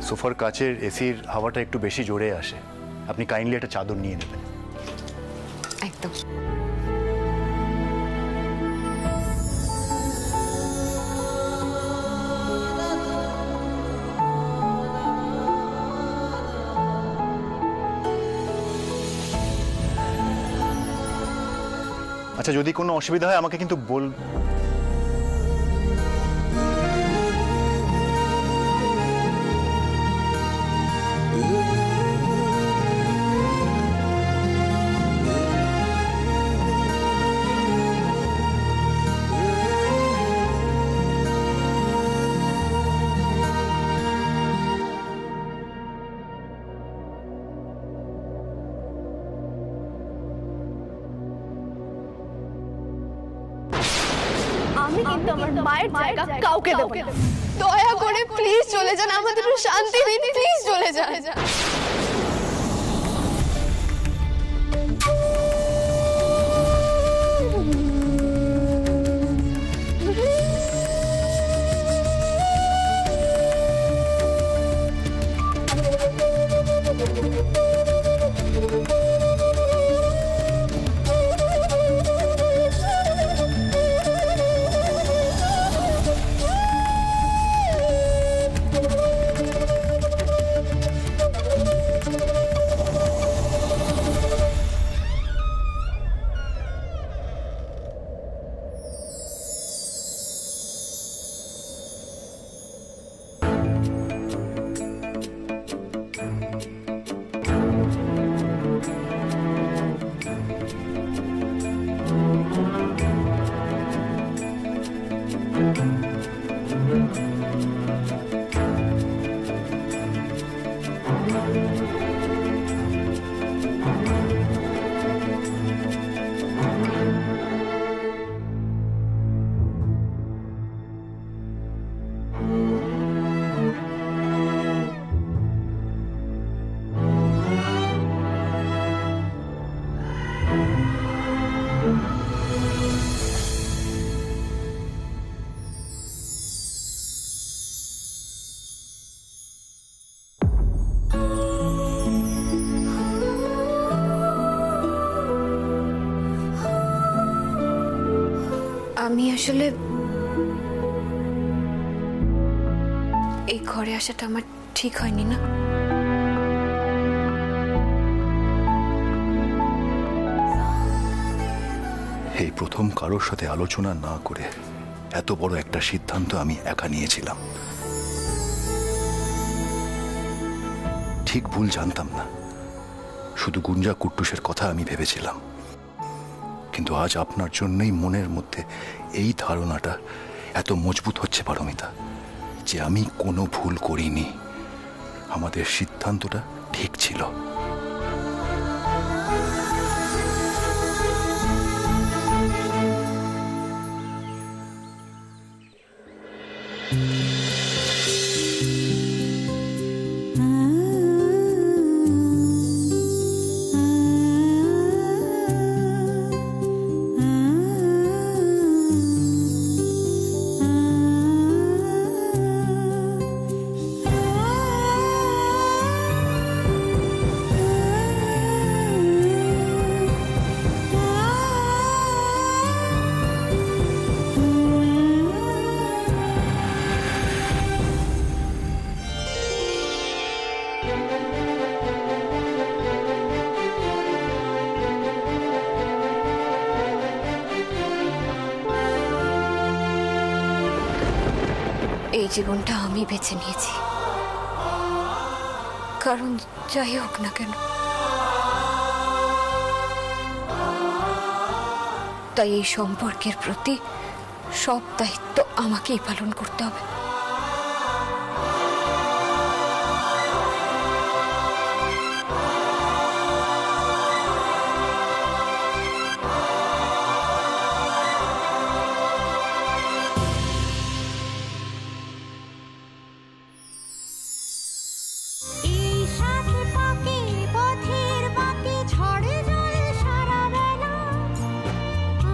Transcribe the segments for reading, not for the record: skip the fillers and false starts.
সোফার কাচের এসির হাওয়াটা একটু বেশি জোরে আসে, আপনি কাইন্ডলি একটা চাদর নিয়ে নেবেন। একদম। আচ্ছা, যদি কোনো অসুবিধা হয় আমাকে কিন্তু বল। আমি কিন্তু আমার মায়ের জায়গা কাউকে দেব না। দয়া করে প্লিজ চলে যান, আমাদের শান্তি দিন, প্লিজ চলে যান। আমি আসলে এই ঘরে আসাটা আমার ঠিক হয়নি না। এই প্রথম কারোর সাথে আলোচনা না করে এত বড় একটা সিদ্ধান্ত আমি একা নিয়েছিলাম। ঠিক ভুল জানতাম না, শুধু গুঞ্জা কুট্টুসের কথা আমি ভেবেছিলাম। কিন্তু আজ আপনার জন্যই মনের মধ্যে এই ধারণাটা এত মজবুত হচ্ছে পারমিতা, যে আমি কোনো ভুল করিনি, আমাদের সিদ্ধান্তটা ঠিক ছিল। এই জীবনটা আমি বেছে নিয়েছি, কারণ যাই হোক না কেন তাই এই সম্পর্কের প্রতি সব দায়িত্ব আমাকেই পালন করতে হবে।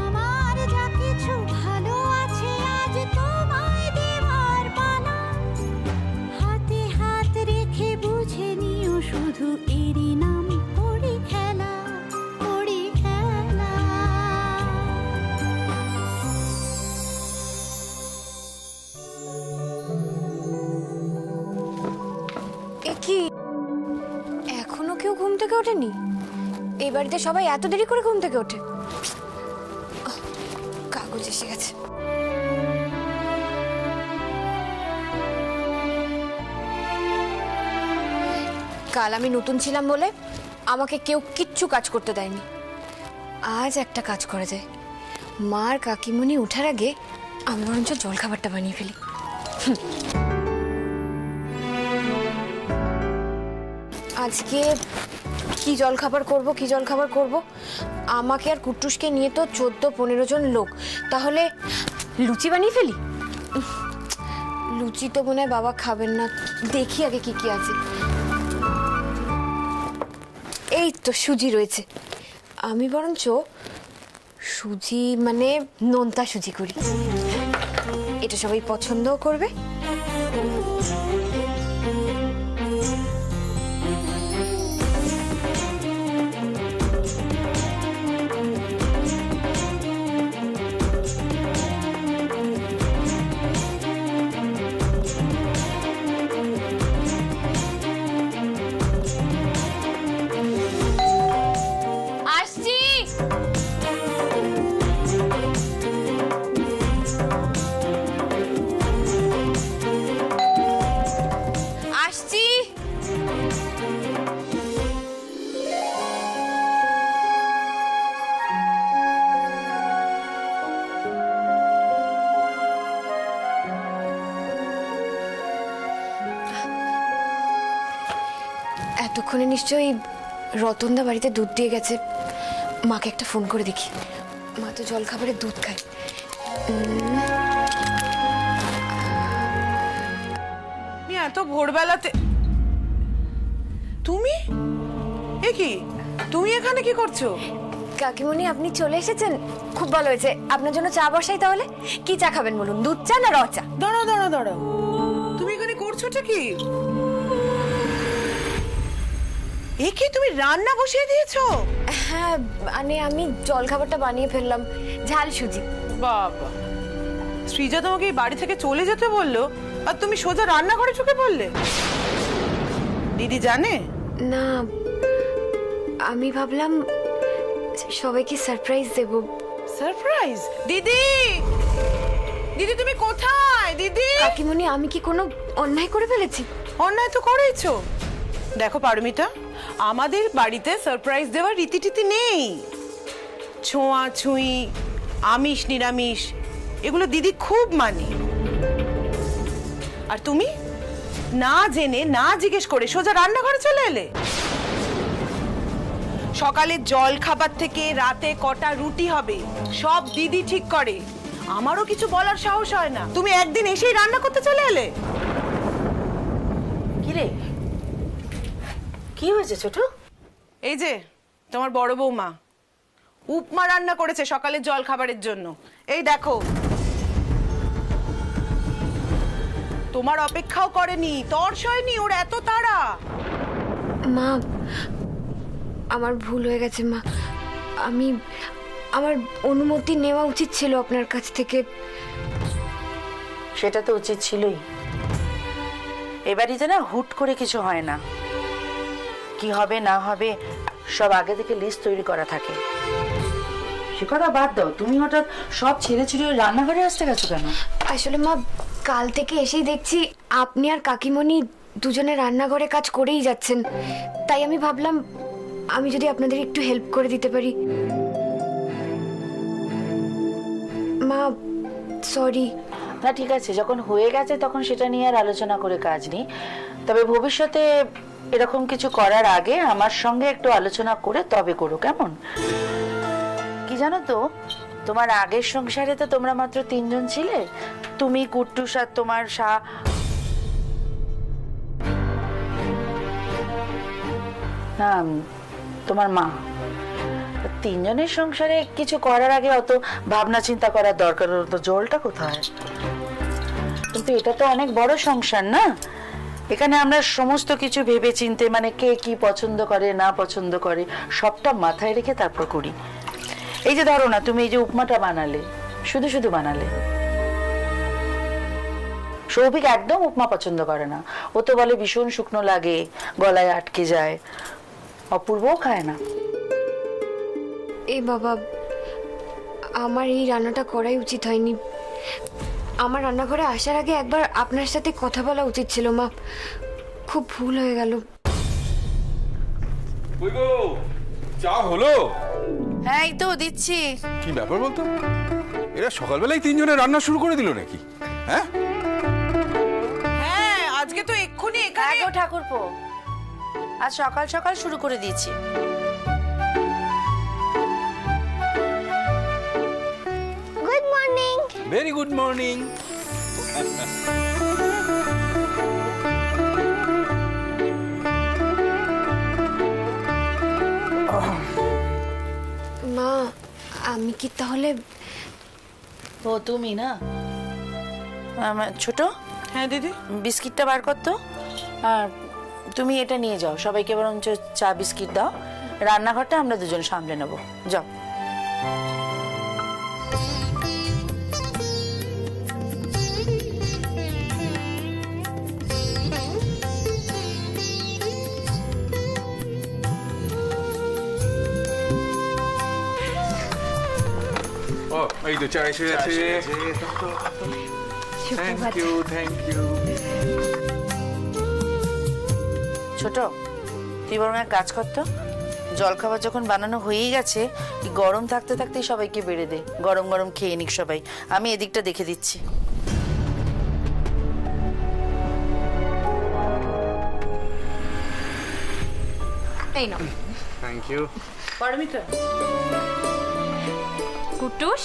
আমার যা কিছু ভালো আছে আজ তোমায় দেওয়ার ওঠেনি? এই বাড়িতে সবাই এত দেরি করে ঘুম থেকে ওঠে? কাগজ এসে গেছে। কাল আমি নতুন ছিলাম বলে আমাকে কেউ কিচ্ছু কাজ করতে দেয়নি। আজ একটা কাজ করা যায়, মার কাকিমুনি ওঠার আগে আমি বরঞ্চ জলখাবারটা বানিয়ে ফেলি। আজকে কি জলখাবার করব? আমাকে আর কুট্টুসকে নিয়ে তো 14-15 জন লোক, তাহলে লুচি বানিয়ে ফেলি। লুচি তো মনে হয় বাবা খাবেন না, দেখি আগে কি কি আছে। এই তো সুজি রয়েছে, আমি বরঞ্চ সুজি মানে নোনতা সুজি করি, এটা সবাই পছন্দও করবে। এতক্ষণে নিশ্চয়ই রতনদা বাড়িতে দুধ দিয়ে গেছে। মাকে একটা ফোন করে দেখি, মা তো জল খাবারে দুধ খায়। এত ভোরবেলাতে তুমি? এ কি, তুমি এখানে কি করছো? কাকিমণি আপনি চলে এসেছেন, খুব ভালো হয়েছে। আপনার জন্য চা বসাই তাহলে? কি চা খাবেন বলুন, দুধ চা না র চা? দাঁড়াও, তুমি এখানে করছোটা কি? এ কি, তুমি রান্না বসিয়ে দিয়েছো? হ্যাঁ, মানে আমি জল খাবারটা বানিয়ে ফেললাম, ঝাল সুজি। বাবা, শ্রীজা তোমাকে এই বাড়ি থেকে চলে যেতে বললো আর তুমি সোজা রান্নাঘরে ঢুকে পড়লে? দিদি জানে না, আমি ভাবলাম সবাইকে সারপ্রাইজ দেব। সারপ্রাইজ? দিদি তুমি কোথায়? দিদি! কাকিমণি, আমি কি কোনো অন্যায় করে ফেলেছি? অন্যায় তো করেছো। দেখো পারমিতা, আমাদের বাড়িতে সারপ্রাইজ দেওয়ার রীতিটিতি নেই। ছোঁয়া ছুঁই, আমিষ নিরামিষ, এগুলো দিদি খুব মানে। আর তুমি না জেনে না জিজ্ঞেস করে সোজা রান্নাঘরে চলে এলে। সকালে জল খাবার থেকে রাতে কটা রুটি হবে সব দিদি ঠিক করে, আমারও কিছু বলার সাহস হয় না। তুমি একদিন এসেই রান্না করতে চলে এলে। কিরে, কি হয়েছে ছোট? এই যে তোমার বড় বৌমা উপমা রান্না করেছে সকালের জল খাবারের জন্য। এই দেখো, তোমার অপেক্ষাও করেনি, তর্স হয়নি ওর এত তাড়া। মা, আমার ভুল হয়ে গেছে মা। আমার অনুমতি নেওয়া উচিত ছিল আপনার কাছ থেকে। সেটা তো উচিত ছিলই। এবারিতে না হুট করে কিছু হয় না, কি হবে না হবে সব আগে থেকে লিস্ট তৈরি করা থাকে। সে কথা বাদ দাও, তুমি হঠাৎ সব ছেড়ে ছেড়ে রান্নাঘরে আসতে গেছো কেন? আসলে মা, কাল থেকে এসেই দেখছি আপনি আর কাকিমণি দুজনে রান্নাঘরে কাজ করেই যাচ্ছেন, তাই আমি ভাবলাম আমি যদি আপনাদের একটু হেল্প করে দিতে পারি। মা সরি। না ঠিক আছে, যখন হয়ে গেছে তখন সেটা নিয়ে আর আলোচনা করে কাজ নেই। তবে ভবিষ্যতে এরকম কিছু করার আগে আমার সঙ্গে একটু আলোচনা করে তবে করো, কেমন? কি জানো তো, তোমার আগের সংসারে তো তোমরা মাত্র 3 জন ছিলে, তুমি, কুট্টুস আর তোমার না তোমার মা। 3 জনের সংসারে কিছু করার আগে অত ভাবনা চিন্তা করার দরকার হতো জলটা কোথায়? কিন্তু এটা তো অনেক বড় সংসার না, এখানে আমরা সমস্ত কিছু ভেবে চিন্তে, মানে কে কি পছন্দ করে না পছন্দ করে সবটা মাথায় রেখে তারপর করি। এই যে ধরো না, তুমি এই যে উপমাটা বানালে, শুধু শুধু বানালে। সৌভিক একদম উপমা পছন্দ করে না, ও তো বলে ভীষণ শুকনো লাগে, গলায় আটকে যায়। অপূর্বও খায় না। এই বাবা, আমার এই রান্নাটা করাই উচিত হয়নি। আমার রান্নাঘরে আসার আগে একবার আপনার সাথে কথা বলা উচিত ছিল মা। খুব ভুল হয়ে গেল। কই গো, চা হলো? হ্যাঁ এই তো দিচ্ছি। কি ব্যাপার বলতো, এরা সকালবেলায় তিনজনে রান্না শুরু করে দিল নাকি? হ্যাঁ হ্যাঁ, আজকে তো এক্ষুনি এখানে গো ঠাকুরপো, আজ সকাল সকাল শুরু করে দিয়েছি। Good morning. Very good morning. মা, আমি কি তাহলে? ও তুমি না? ছোট, হ্যাঁ দিদি, বিস্কিটটা বার করতো। আর তুমি এটা নিয়ে যাও, সবাইকে বরঞ্চ চা বিস্কিট দাও। রান্নাঘরটা আমরা দুজন সামলে নেবো, যাও। ও এই তো চা এসে গেছে। Thank you, thank you. ছোট, তুই বরং এক কাজ করতো, জলখাবার যখন বানানো হয়েই গেছে, এই গরম থাকতে থাকতেই সবাইকে বেড়ে দে, গরম গরম খেয়ে নিক সবাই। আমি এদিকটা দেখে দিচ্ছি। এই নাও। Thank you. পারমিতা, কুট্টুস,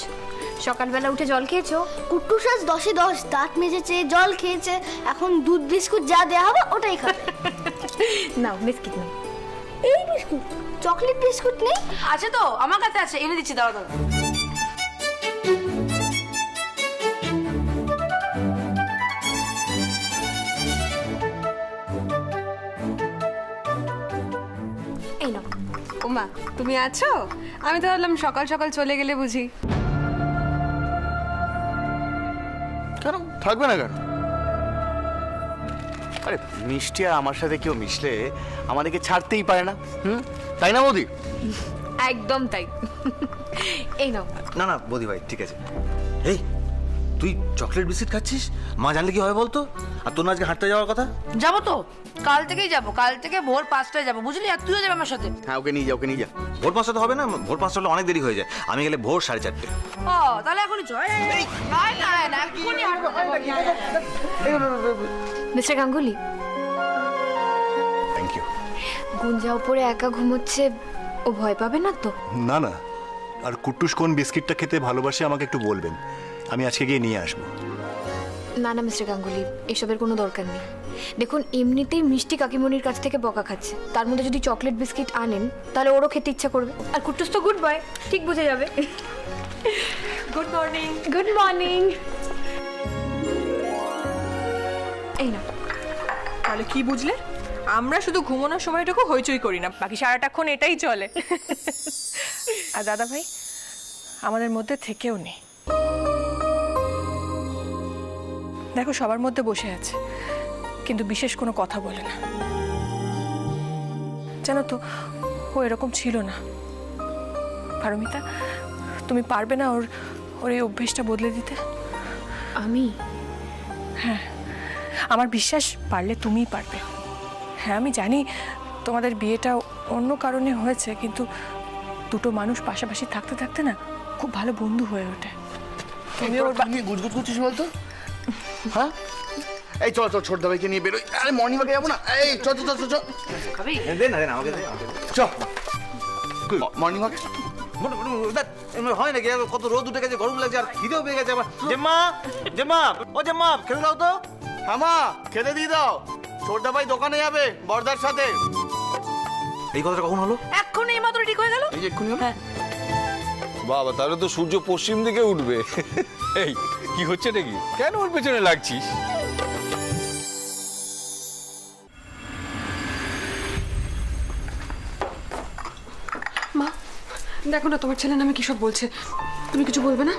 সকালবেলা উঠে জল খেয়েছো? কুট্টুস আজ 10-এ 10, দাঁত মেজেছে, জল খেয়েছে, এখন দুধ বিস্কুট যা দেওয়া হবে ওটাই খাবে। নাও বিস্কিট নাও। এই বিস্কুট, চকলেট বিস্কুট নেই? আছে তো, আমার কাছে আছে, এনে দিচ্ছি, দাও দাও। এই নাও। ওমা, তুমি আছো? আমি তো ভাবলাম সকাল সকাল চলে গেলে বুঝি। কেন থাকবে না কেন? আরে মিষ্টি আর আমার সাথে কেউ মিশলে আমাদেরকে ছাড়তেই পারে না, তাই না বৌদি? একদম তাই। এই নাও। না না বৌদি ভাই ঠিক আছে। এই তুই চকলেট বিস্কিট খাচ্ছিস, মা জানলে কি হবে বলতো? আর তোর না আজকে হাঁটতে যাওয়ার কথা? যাবো তো, কাল থেকেই যাবো, কাল থেকে ভোর 5টায় যাবো, বুঝলি? আর তুইও যাবে আমার সাথে। হ্যাঁ ওকে নিয়ে যা, ওকে নিয়ে যা। ভোর 5টা তো হবে না, ভোর 5টা হলে অনেক দেরি হয়ে যায়। আমি গেলে ভোর 4:30। ও তাহলে এখনই জয় না এখনই হাঁটবো। Mister Ganguly, thank you. Gunja উপরে একা ঘুমোচ্ছে, ও ভয় পাবে না তো? না না, আর কুট্টুস কোন বিস্কিটটা খেতে ভালোবাসে আমাকে একটু বলবেন, আমি আজকে গিয়ে নিয়ে আসবো। না না মিস্টার গাঙ্গুলি, এসবের কোনো দরকার নেই। দেখুন, এমনিতেই মিষ্টি কাকিমণির কাছ থেকে বকা খাচ্ছে, তার মধ্যে যদি চকলেট বিস্কিট আনেন তাহলে ওরও খেতে ইচ্ছা করবে। আর কুট্টুস তো গুড বয়, ঠিক বুঝে যাবে। Good morning. Good morning. এই না, তাহলে কি বুঝলে? আমরা শুধু ঘুমানোর সময়টুকু হইচই করি না, বাকি সারাটাক্ষণ এটাই চলে। আর দাদা ভাই আমাদের মধ্যে থেকেও নেই। দেখো, সবার মধ্যে বসে আছে, কিন্তু বিশেষ কোনো কথা বলে না। জানো তো, ও এরকম ছিল না। পারমিতা, তুমি পারবে না ওর এই অভ্যেসটা বদলে দিতে? আমি? হ্যাঁ, আমার বিশ্বাস পারলে তুমিই পারবে। হ্যাঁ আমি জানি তোমাদের বিয়েটা অন্য কারণে হয়েছে, কিন্তু দুটো মানুষ পাশাপাশি থাকতে থাকতে না খুব ভালো বন্ধু হয়ে ওঠে। তুমি ওর নিয়ে গুজগুজ করছিস বলতো? হ্যাঁ এই চল চল, ছোট দাবাইকে নিয়ে বেরোই। আরে মর্নিং ওয়াকে যাবো না? এই চল চল চল চল। দে না, দে না আমাকে দে। চল মর্নিং ওয়াকে। হয় নাকি? কত রোদ উঠে গেছে, গরম লাগছে, আর খিদেও পেয়ে গেছে আমার। জেম্মা, জেম্মা, ও জেম্মা, খেতে দাও তো। হ্যাঁ মা, খেতে দিয়ে দাও। ছোট দাবাই দোকানে যাবে বর্দার সাথে। এই কথাটা কখন হলো? এক্ষুনি এই মাত্র ঠিক হয়ে গেল। এই যে এক্ষুনি হলো। বাবা, তাহলে তো সূর্য পশ্চিম দিকে উঠবে। এই কি হচ্ছে নাকি? কেন ওর পেছনে লাগছিস? মা, দেখো না তোমার ছেলে নামে কি সব বলছে, তুমি কিছু বলবে না?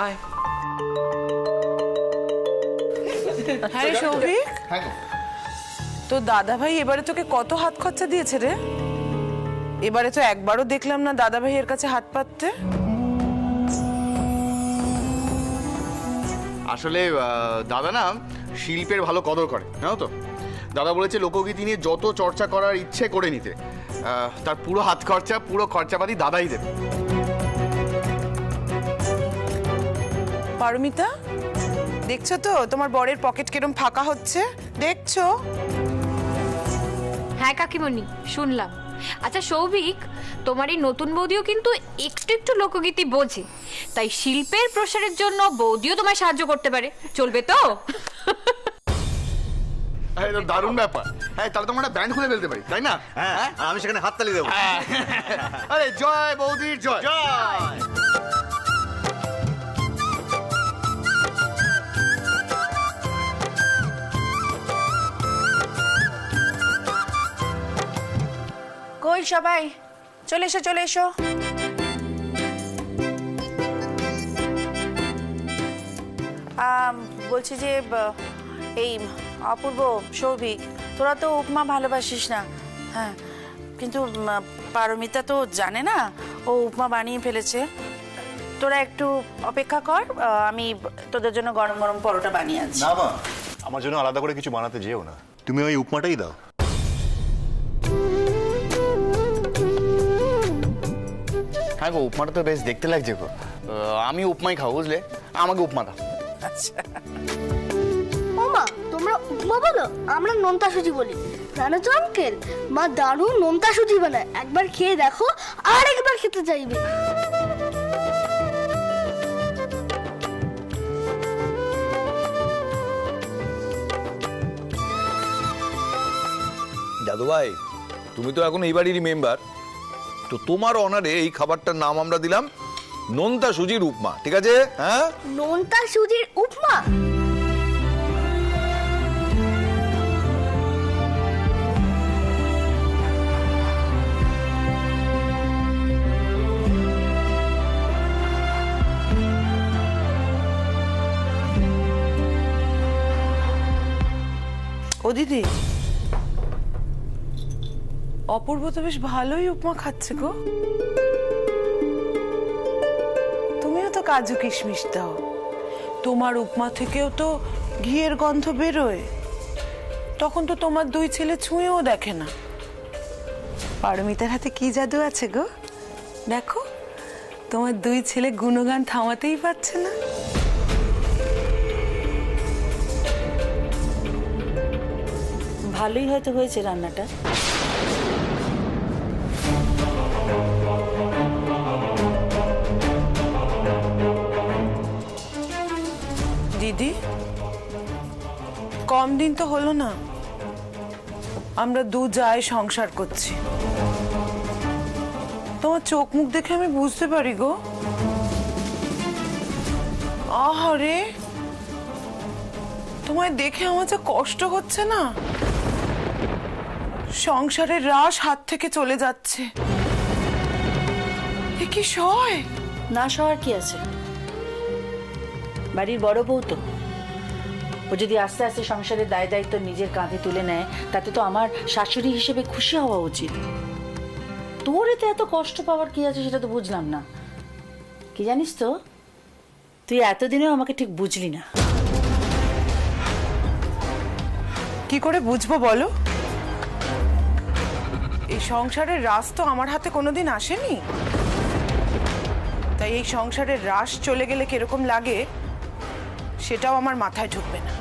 আয়। হ্যাঁ রে সৌভিক, হ্যাঁ গো। তো দাদা ভাই এবারে তোকে কত হাত খরচা দিয়েছে রে? এবারে তো একবারও দেখলাম না দাদা ভাইয়ের কাছে হাত পাততে। আসলে দাদা না শিল্পের ভালো কদর করে, জানো তো। দাদা বলেছে লোকগীতি নিয়ে যত চর্চা করার ইচ্ছে করে নিতে, তার পুরো হাত খরচা, পুরো খরচাপাতি দাদাই দেবে। পারমিতা, দেখছো তো তোমার বরের পকেট কিরম ফাঁকা হচ্ছে? দেখছো? হ্যাঁ কাকিমণি, শুনলাম। আচ্ছা সৌভিক, তোমার এই নতুন বৌদিও কিন্তু একটু একটু লোকগীতি বোঝে, তাই শিল্পের প্রসারের জন্য বৌদিও তোমায় সাহায্য করতে পারে। চলবে তো? এটা দারুণ ব্যাপার। হ্যাঁ, তাহলে তো আমরা ব্যান্ড খুলে ফেলতে পারি, তাই না? হ্যাঁ, আমি সেখানে হাততালি দেবো। আরে জয় বৌদির জয়। জয়। কই সবাই, চলে এসো চলে এসো। বলছি যে এই অপূর্ব, সৌভিক, তোরা তো উপমা ভালোবাসিস না। হ্যাঁ, কিন্তু পারমিতা তো জানে না ও উপমা বানিয়ে ফেলেছে। তোরা একটু অপেক্ষা কর, আমি তোদের জন্য গরম গরম পরোটা বানিয়ে আনছি। না মা, আমার জন্য আলাদা করে কিছু বানাতে যেও না, তুমি ওই উপমাটাই দাও। হ্যাঁ গো, উপমাটা তো বেশ দেখতে লাগছে গো। আমি উপমাই খাবো, বুঝলে? আমাকে উপমা দাও। আচ্ছা, ওমা, তোমরা উপমা বলো, আমরা নোনতা সুজি বলি। জানো তো আঙ্কেল, মা দারুণ নোনতা সুজি বানায়। একবার খেয়ে দেখো, আর একবার খেতে চাইবে। দাদু ভাই, তুমি তো এখন এই বাড়িরই মেম্বার, তো তোমার অনারে এই খাবারটার নাম আমরা দিলাম নোনতা সুজির উপমা, ঠিক আছে? হ্যাঁ, নোনতা সুজির উপমা? ও দিদি, অপূর্ব তো বেশ ভালোই উপমা খাচ্ছে গো। তুমিও তো কাজু কিশমিশ দাও, তোমার উপমা থেকেও তো ঘিয়ের গন্ধ বেরোয়। তখন তো তোমার দুই ছেলে ছুঁয়েও দেখে না। পারমিতার হাতে কি জাদু আছে গো? দেখো, তোমার দুই ছেলে গুণগান থামাতেই পারছে না। ভালোই হয়তো হয়েছে রান্নাটা। দিদি, কম দিন তো হলো না আমরা দু জায় সংসার করছি। তোমার চোখ মুখ দেখে আমি বুঝতে পারি গো। আহারে, তোমায় দেখে আমার যা কষ্ট হচ্ছে না। সংসারের রাশ হাত থেকে চলে যাচ্ছে। এ কি সয়? না সহার কি আছে, বাড়ির বড় বউ তো। ও যদি আস্তে আস্তে সংসারের দায় দায়িত্ব নিজের কাঁধে তুলে নেয়, তাতে তো আমার শাশুড়ি হিসেবে খুশি হওয়া উচিত। তোর এতে এত কষ্ট পাওয়ার কি আছে সেটা তো বুঝলাম না। কি জানিস তো, তুই এতদিনেও আমাকে ঠিক বুঝলি না। কি করে বুঝবো বলো? এই সংসারের রাশ তো আমার হাতে কোনোদিন আসেনি, তাই এই সংসারের রাশ চলে গেলে কিরকম লাগে সেটাও আমার মাথায় ঢুকবে না।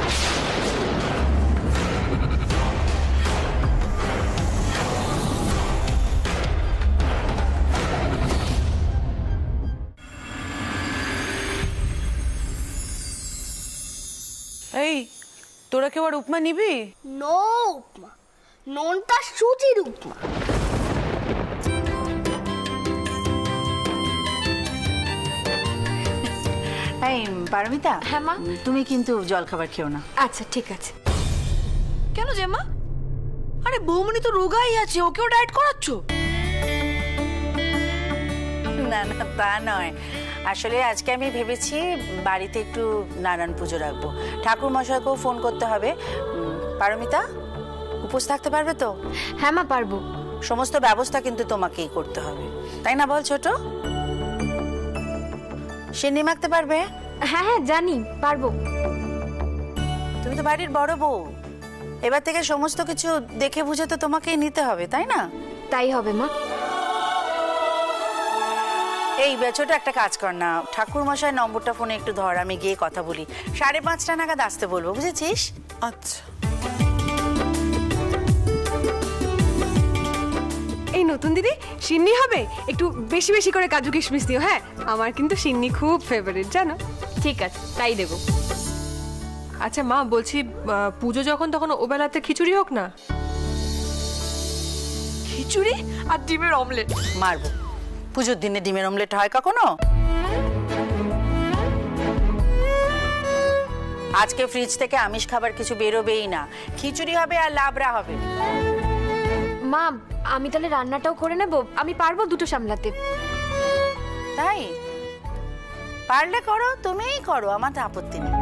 এই, তোরা কেউ আর উপমা নিবি? নো উপমা, নোনতা সুজির উপমা। এই পারমিতা, হ্যাঁ মা? তুমি কিন্তু জলখাবার খেও না। আচ্ছা ঠিক আছে। কেন জেম্মা? আরে বৌমনি তো রোগাই আছে, ওকেও ডায়েট করাচ্ছ? না না, তা নয়। আসলে আজকে আমি ভেবেছি বাড়িতে একটু নারায়ণ পুজো রাখবো। ঠাকুর মশাইকেও ফোন করতে হবে। পারমিতা, উপোস থাকতে পারবে তো? হ্যাঁ মা, পারবো। সমস্ত ব্যবস্থা কিন্তু তোমাকেই করতে হবে, তাই না বল ছোট? সিন্নি মাখতে পারবে? হ্যাঁ হ্যাঁ জানি, পারবো। তুমি তো বাড়ির বড় বউ, এবার থেকে সমস্ত কিছু দেখে বুঝে তো তোমাকেই নিতে হবে, তাই না? তাই হবে মা। এই ছোট একটা কাজ কর না, ঠাকুর মশাই নম্বরটা ফোনে একটু ধর, আমি গিয়ে কথা বলি। 5:30টা নাগাদ আসতে বলবো, বুঝেছিস? আচ্ছা। এই নতুন দিদি সিন্নি হবে, একটু বেশি বেশি করে কাজু কিশমিশ দিও। হ্যাঁ, আমার কিন্তু সিন্নি খুব ফেভারিট, জানো। ঠিক আছে, তাই দেবো। আচ্ছা মা, বলছি পুজো যখন তখন ওবেলাতে খিচুড়ি হোক না। খিচুড়ি আর ডিমের অমলেট? মারবো, পুজোর দিনে ডিমের অমলেট হয় কখনো? আজকে ফ্রিজ থেকে আমিষ খাবার কিছু বেরোবেই না, খিচুড়ি হবে আর লাবড়া হবে। মা, আমি তাহলে রান্নাটাও করে নেব, আমি পারবো দুটো সামলাতে। তাই পারলে করো, তুমিই করো, আমার তো আপত্তি নেই।